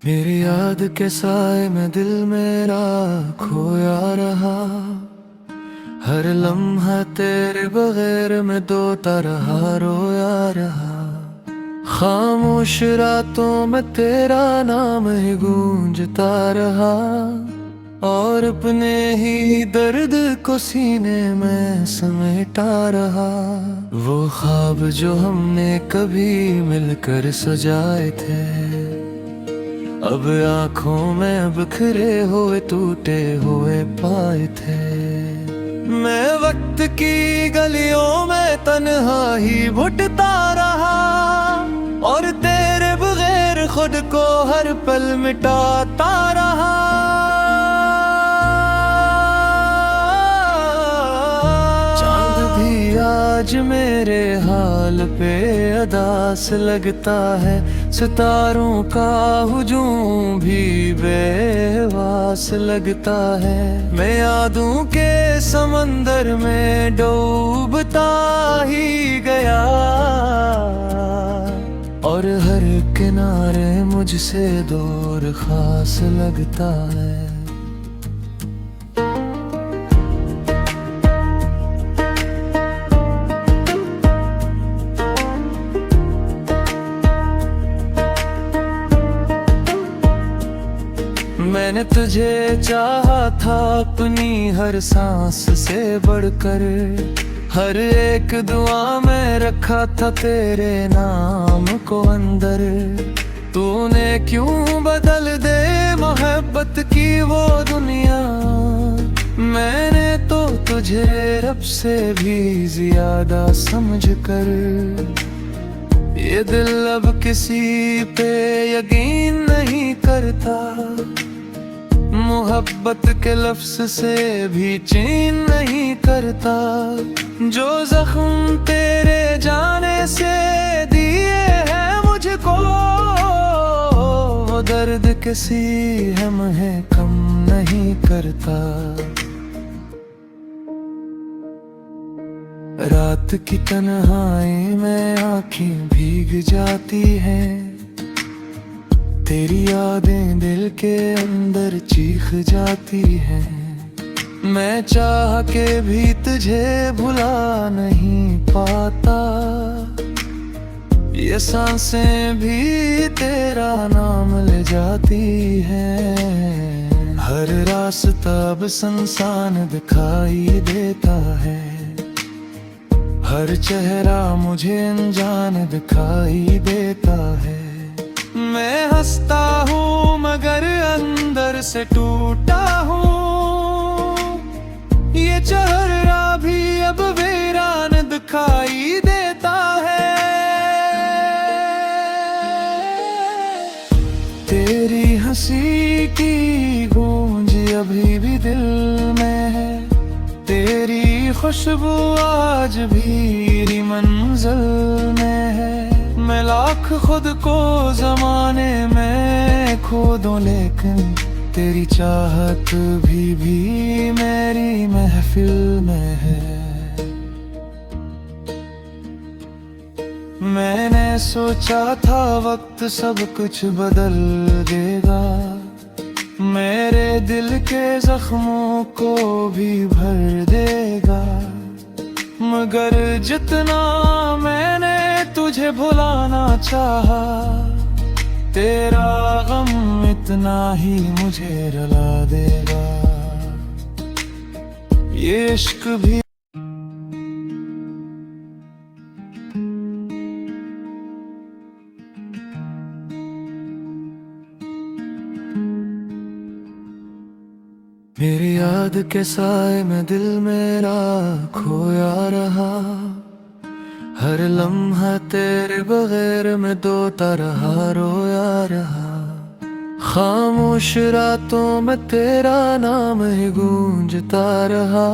मेरी याद के साए में दिल मेरा खोया रहा। हर लम्हा तेरे बगैर मैं दोता रहा, रोया रहा। खामोश रातों में तेरा नाम ही गूंजता रहा, और अपने ही दर्द को सीने में समेटा रहा। वो ख्वाब जो हमने कभी मिलकर सजाए थे, अब आँखों में बिखरे हुए टूटे हुए पाए थे। मैं वक्त की गलियों में तन्हा ही भुटता रहा, और तेरे बगैर खुद को हर पल मिटाता रहा। चांद भी आज मेरे हाल पे अदास लगता है, सितारों का हुजूम भी बेवास लगता है। मैं यादों के समंदर में डूबता ही गया, और हर किनारे मुझसे दूर खास लगता है। मैंने तुझे चाहा था अपनी हर सांस से बढ़कर, हर एक दुआ में रखा था तेरे नाम को अंदर। तूने क्यों बदल दे मोहब्बत की वो दुनिया, मैंने तो तुझे रब से भी ज्यादा समझ कर। ये दिल अब किसी पे यकीन नहीं करता, मोहब्बत के लफ्ज से भी चैन नहीं करता। जो जख्म तेरे जाने से दिए हैं मुझको, वो दर्द किसी हम है कम नहीं करता। रात की तन्हाई में आँखें भीग जाती हैं, तेरी यादें दिल के अंदर चीख जाती हैं। मैं चाह के भी तुझे भुला नहीं पाता, ये सांसें भी तेरा नाम ले जाती हैं। हर रास्ता अब सुनसान दिखाई देता है, हर चेहरा मुझे अनजान दिखाई देता है। मैं हंसता हूँ मगर अंदर से टूटा हूँ, ये चेहरा भी अब वीरान दिखाई देता है। तेरी हंसी की गूंज अभी भी दिल में है, तेरी खुशबू आज भी मंजिल में है। मैं लाख खुद को जमाने में खो दूं, लेकिन तेरी चाहत भी मेरी महफिल में है। मैंने सोचा था वक्त सब कुछ बदल देगा, मेरे दिल के जख्मों को भी भर देगा। मगर जितना मैंने तुझे भुलाना चाहा, तेरा गम इतना ही मुझे रुला देगा। ये इश्क भी मेरी याद के साए में दिल मेरा खोया रहा। हर लम्हा तेरे बगैर मैं दोता रहा, रोया रहा। खामोश रातों में तेरा नाम ही गूंजता रहा,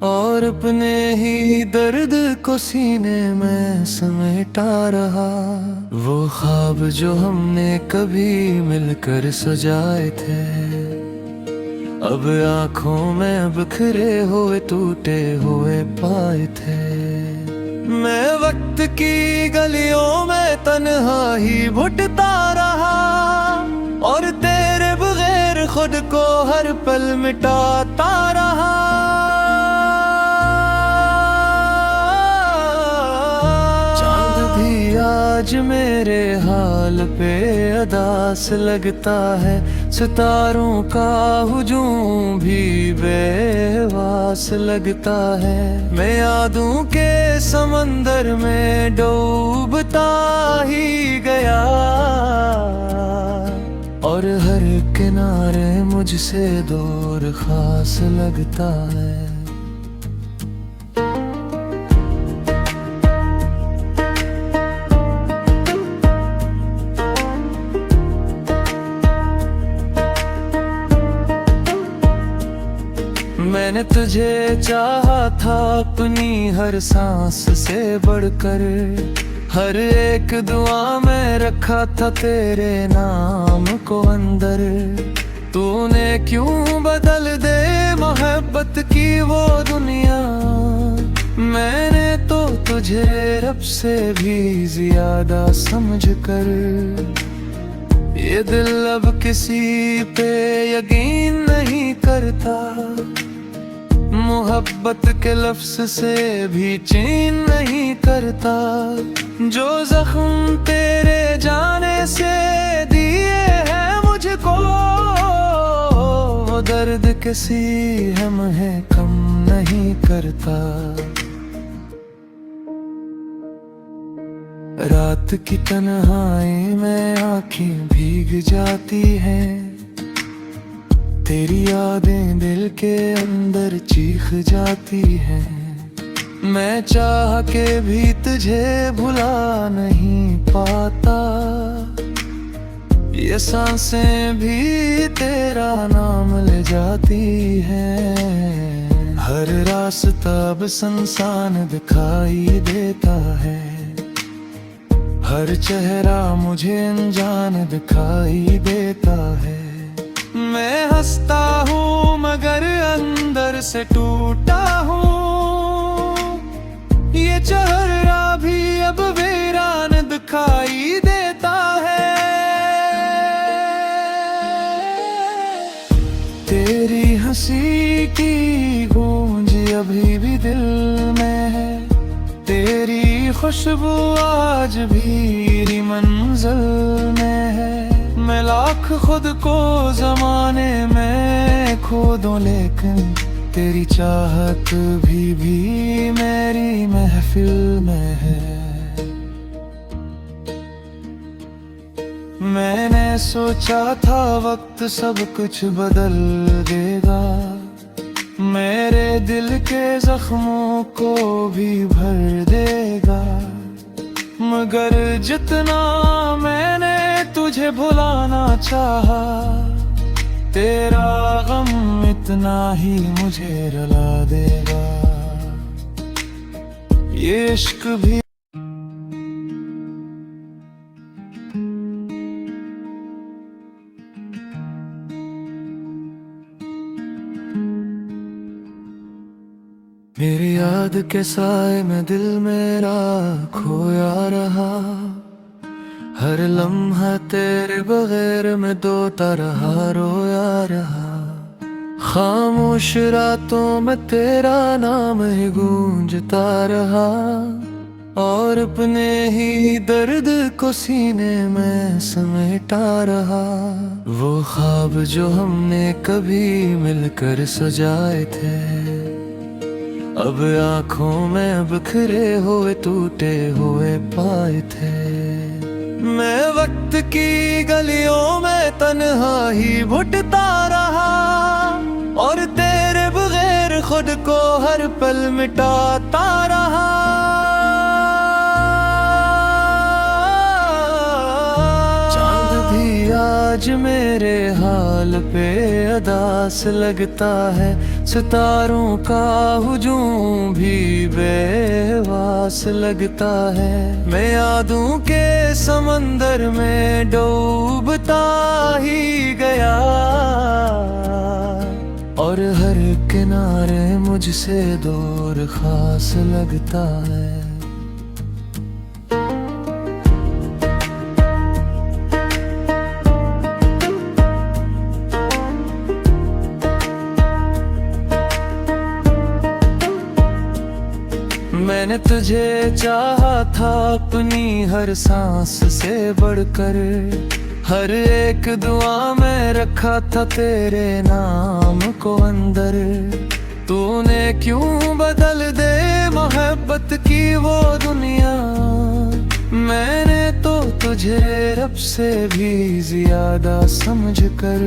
और अपने ही दर्द को सीने में समेटा रहा। वो ख्वाब जो हमने कभी मिलकर सजाए थे, अब आँखों में बिखरे हुए टूटे हुए पाए थे। मैं वक्त की गलियों में तन्हा ही भुटता रहा, और तेरे बगैर खुद को हर पल मिटाता रहा। चांद भी आज मेरे हाल पे अदास लगता है, सितारों का हुजूम भी बेवास लगता है। मैं यादों के समंदर में डूबता ही गया, और हर किनारे मुझसे दूर खास लगता है। मैंने तुझे चाहा था अपनी हर सांस से बढ़कर, हर एक दुआ में रखा था तेरे नाम को अंदर। तूने क्यों बदल दे मोहब्बत की वो दुनिया, मैंने तो तुझे रब से भी ज्यादा समझ कर। ये दिल अब किसी पे यकीन नहीं करता, मोहब्बत के लफ्ज से भी चैन नहीं करता। जो जख्म तेरे जाने से दिए हैं मुझको, वो दर्द किसी हम है कम नहीं करता। रात की तन्हाई में आँखें भीग जाती हैं, तेरी यादें दिल के अंदर चीख जाती हैं। मैं चाह के भी तुझे भुला नहीं पाता, ये सांसें भी तेरा नाम ले जाती हैं। हर रास्ता अब सुनसान दिखाई देता है, हर चेहरा मुझे अनजान दिखाई देता है। मैं हंसता हूँ मगर अंदर से टूटा हूँ, ये चेहरा भी अब वीरान दिखाई देता है। तेरी हंसी की गूंज अभी भी दिल में है, तेरी खुशबू आज भी मंजिल में है। मैं लाख खुद को जमाने में खो दूं, लेकिन तेरी चाहत भी मेरी महफिल में है। मैंने सोचा था वक्त सब कुछ बदल देगा, मेरे दिल के जख्मों को भी भर देगा। मगर जितना मैंने तुझे भुलाना चाहा, तेरा गम इतना ही मुझे रुला देगा। ये इश्क भी मेरी याद के साए में दिल मेरा खोया रहा, हर लम्हा तेरे बगैर मैं दोता रहा, रोया रहा। खामोश रातों में तेरा नाम ही गूंजता रहा, और अपने ही दर्द को सीने में समेटा रहा। वो ख्वाब जो हमने कभी मिलकर सजाए थे, अब आँखों में बिखरे हुए टूटे हुए पाए थे। मैं वक्त की गलियों में तन्हा ही घुटता रहा, और तेरे बगैर खुद को हर पल मिटाता रहा। चांद भी आज मेरे हाल पे अदास लगता है, सितारों का हुजूम भी बेवास लगता है। मैं यादों के समंदर में डूबता ही गया, और हर किनारे मुझसे दूर खास लगता है। मैंने तुझे चाहा था अपनी हर सांस से बढ़कर, हर एक दुआ में रखा था तेरे नाम को अंदर। तूने क्यों बदल दे मोहब्बत की वो दुनिया, मैंने तो तुझे रब से भी ज्यादा समझ कर।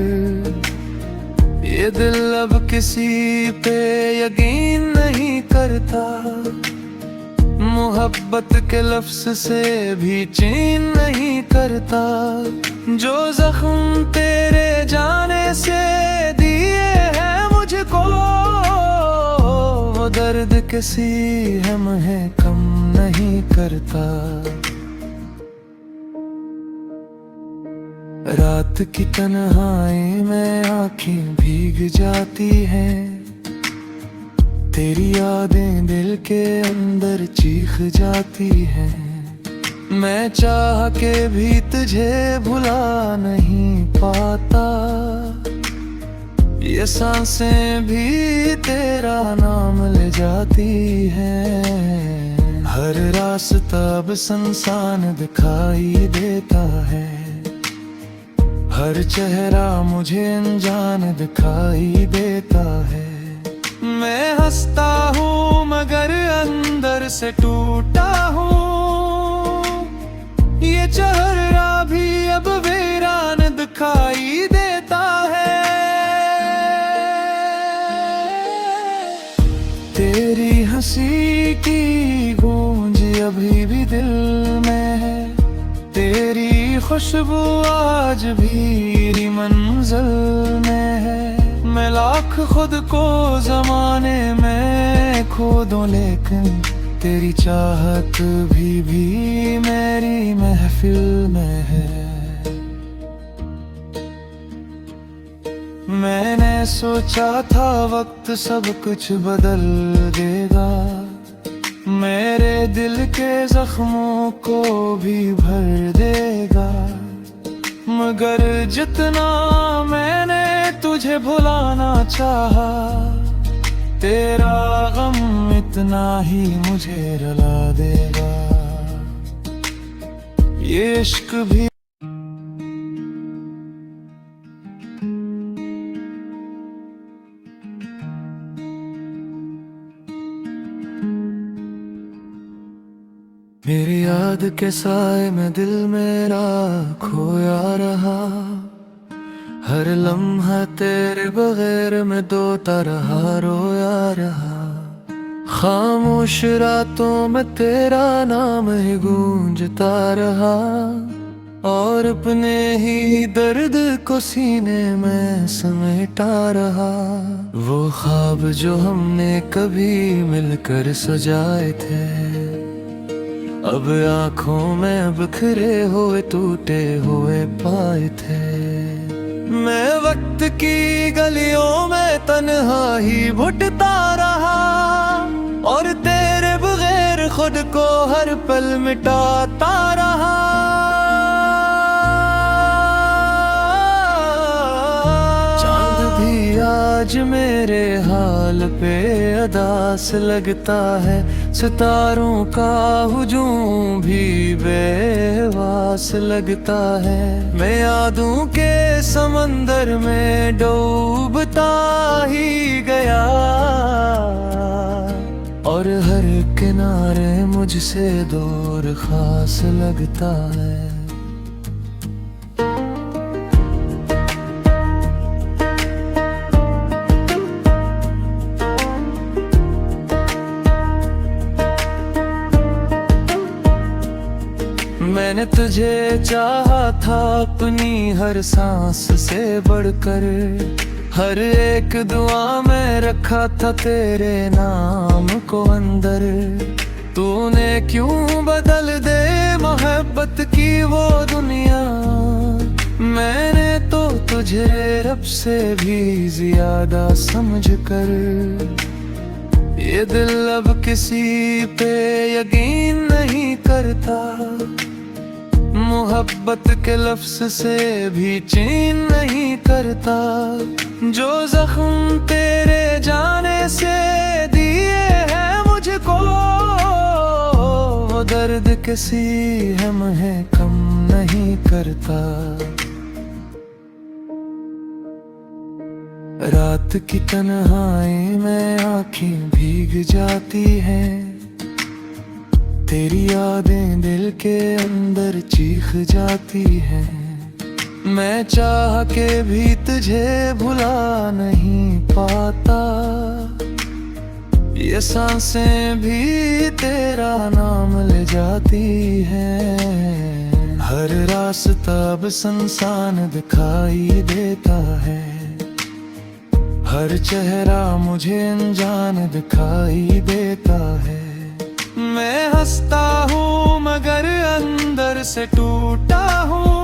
ये दिल अब किसी पे यकीन नहीं करता, मोहब्बत के लफ्ज से भी चैन नहीं करता। जो जख्म तेरे जाने से दिए हैं मुझको, वो दर्द किसी हम है कम नहीं करता। रात की तन्हाई में आँखें भीग जाती हैं, तेरी यादें दिल के अंदर चीख जाती हैं। मैं चाह के भी तुझे भुला नहीं पाता, ये सांसें भी तेरा नाम ले जाती हैं। हर रास्ता अब सुनसान दिखाई देता है, हर चेहरा मुझे अनजान दिखाई देता है। मैं हंसता हूँ मगर अंदर से टूटा हूँ, ये चेहरा भी अब वीरान दिखाई देता है। तेरी हंसी की गूंज अभी भी दिल में है, तेरी खुशबू आज भी मंजिल में है। मैं लाख खुद को जमाने में खो दूं, लेकिन तेरी चाहत भी मेरी महफिल में है। मैंने सोचा था वक्त सब कुछ बदल देगा, मेरे दिल के जख्मों को भी भर देगा। मगर जितना मैंने तुझे भुलाना चाहा, तेरा गम इतना ही मुझे रुला देगा। ये इश्क भी मेरी याद के साए में दिल मेरा खोया रहा, हर लम्हा तेरे बगैर मैं दोता रहा, रोया रहा। खामोश रातों में तेरा नाम ही गूंजता रहा, और अपने ही दर्द को सीने में समेटा रहा। वो ख्वाब जो हमने कभी मिलकर सजाए थे, अब आँखों में बिखरे हुए टूटे हुए पाए थे। मैं वक्त की गलियों में तन्हा ही भुटता रहा, और तेरे बगैर खुद को हर पल मिटाता रहा। चांद भी आज मेरे हाल पे अदास लगता है, सितारों का हुजूम भी बेवास लगता है। मैं यादों के समंदर में डूबता ही गया, और हर किनारे मुझसे दूर खास लगता है। मैंने तुझे चाहा था अपनी हर सांस से बढ़कर, हर एक दुआ में रखा था तेरे नाम को अंदर। तूने क्यों बदल दे मोहब्बत की वो दुनिया, मैंने तो तुझे रब से भी ज्यादा समझ कर। ये दिल अब किसी पे यकीन नहीं करता, मोहब्बत के लफ्ज से भी चैन नहीं करता। जो जख्म तेरे जाने से दिए हैं मुझको, दर्द किसी हम है कम नहीं करता। रात की तन्हाई में आँखें भीग जाती हैं, तेरी यादें दिल के अंदर चीख जाती हैं। मैं चाह के भी तुझे भुला नहीं पाता, ये सांसें भी तेरा नाम ले जाती हैं। हर रास्ता अब सुनसान दिखाई देता है, हर चेहरा मुझे अनजान दिखाई देता है। मैं हंसता हूँ मगर अंदर से टूटा हूँ,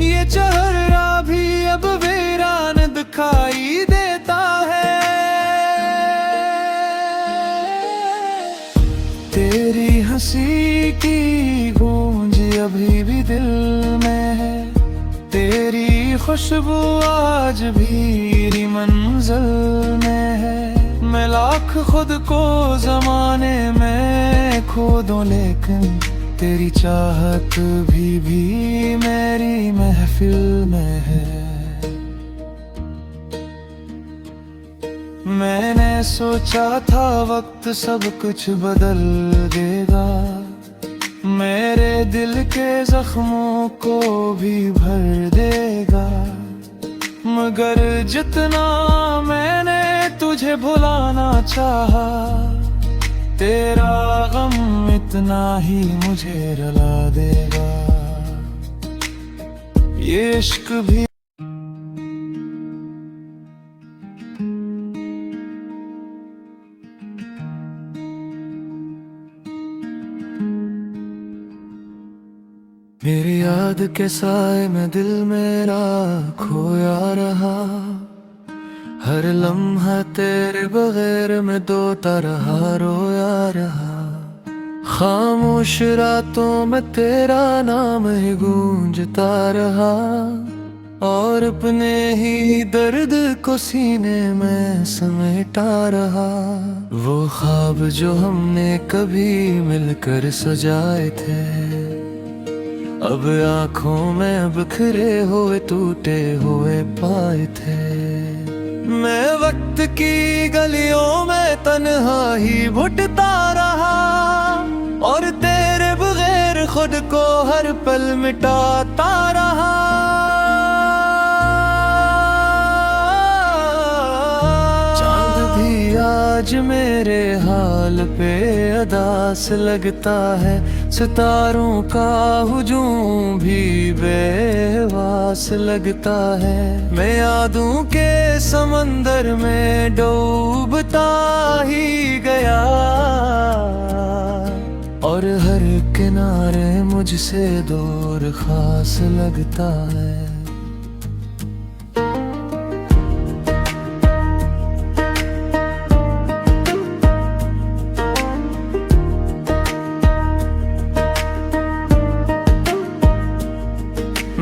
ये चेहरा भी अब वीरान दिखाई देता है। तेरी हंसी की गूंज अभी भी दिल में है, तेरी खुशबू आज भी मंजिल में है। मैं लाख खुद को जमाने में खो दूं, लेकिन तेरी चाहत भी मेरी महफिल में है। मैंने सोचा था वक्त सब कुछ बदल देगा, मेरे दिल के जख्मों को भी भर देगा। मगर जितना मैंने तुझे भुलाना चाहा, तेरा गम इतना ही मुझे रुला देगा। ये इश्क भी मेरी याद के साए में दिल मेरा खोया रहा, हर लम्हा तेरे बगैर मैं दोता रहा, रोया रहा। खामोश रातों में तेरा नाम ही गूंजता रहा, और अपने ही दर्द को सीने में समेटा रहा। वो ख्वाब जो हमने कभी मिलकर सजाए थे, अब आँखों में बिखरे हुए टूटे हुए पाए थे। मैं वक्त की गलियों में तन्हा ही भुटता रहा, और तेरे बगैर खुद को हर पल मिटाता रहा। चांद भी आज मेरे हाल पे अदास लगता है, सितारों का हुजूम भी बेवास लगता है। मैं यादों के समंदर में डूबता ही गया, और हर किनारे मुझसे दूर खास लगता है।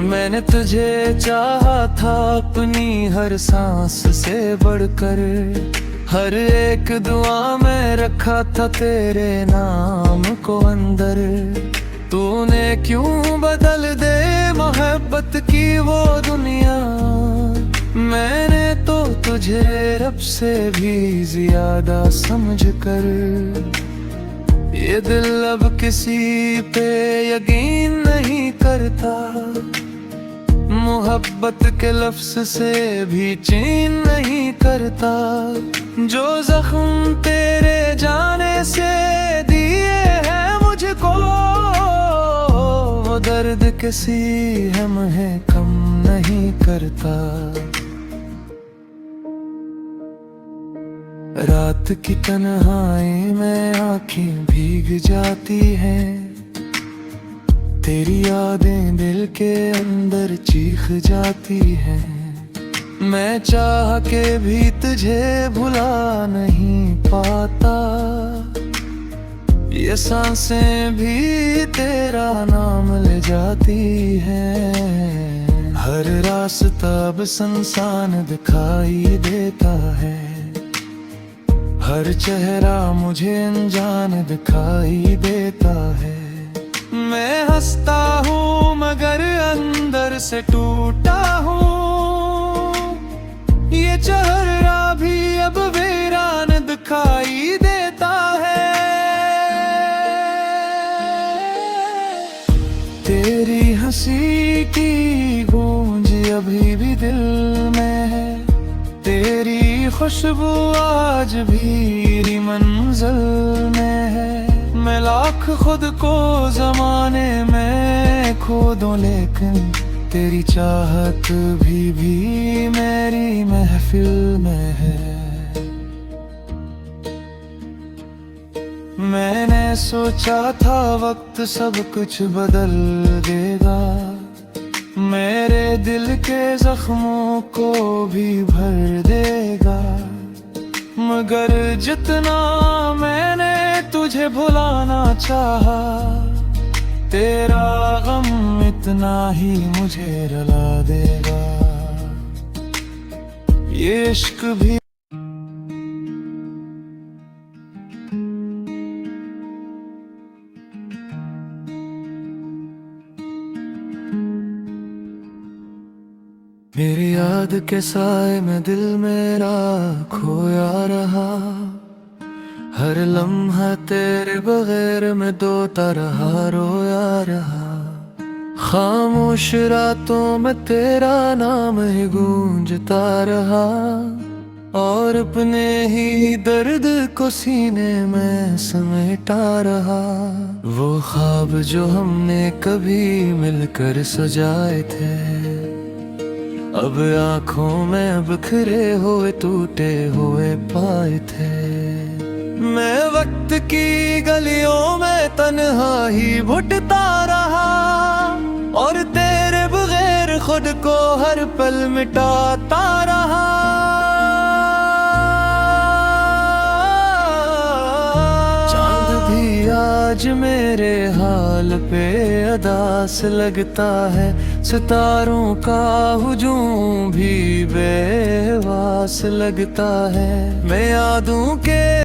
मैंने तुझे चाहा था अपनी हर सांस से बढ़कर, हर एक दुआ में रखा था तेरे नाम को अंदर। तूने क्यों बदल दे मोहब्बत की वो दुनिया, मैंने तो तुझे रब से भी ज्यादा समझकर। ये दिल अब किसी पे यकीन नहीं करता, मोहब्बत के लफ्ज से भी चैन नहीं करता। जो जख्म तेरे जाने से दिए हैं मुझको, वो दर्द किसी हम है कम नहीं करता। रात की तन्हाई में आँखें भीग जाती हैं, तेरी यादें दिल के अंदर चीख जाती हैं। मैं चाह के भी तुझे भुला नहीं पाता, ये सांसें भी तेरा नाम ले जाती हैं। हर रास्ता अब सुनसान दिखाई देता है, हर चेहरा मुझे अनजान दिखाई देता है। मैं हंसता हूँ मगर अंदर से टूटा हूँ। ये चेहरा भी अब वीरान दिखाई देता है। तेरी हंसी की गूंज अभी भी दिल में है। तेरी खुशबू आज भी मंजिल में है। मैं लाख खुद को जमाने में खो दूं लेकिन तेरी चाहत भी मेरी महफिल में है। मैंने सोचा था वक्त सब कुछ बदल देगा, मेरे दिल के जख्मों को भी भर देगा। मगर जितना मैंने तुझे भुलाना चाहा, तेरा गम इतना ही मुझे रुला देगा। ये इश्क भी मेरी याद के साए में दिल मेरा खोया रहा। हर लम्हा तेरे बगैर मैं दोता रहा, रोया रहा। खामोश रातों में तेरा नाम ही गूंजता रहा, और अपने ही दर्द को सीने में समेटा रहा। वो ख्वाब जो हमने कभी मिलकर सजाए थे, अब आँखों में बिखरे हुए टूटे हुए पाए थे। मैं वक्त की गलियों में तन्हा ही भुटता रहा, और तेरे बगैर खुद को हर पल मिटाता रहा। चांद भी आज मेरे हाल पे अदास लगता है। सितारों का हुजूम भी बेवास लगता है। मैं यादों के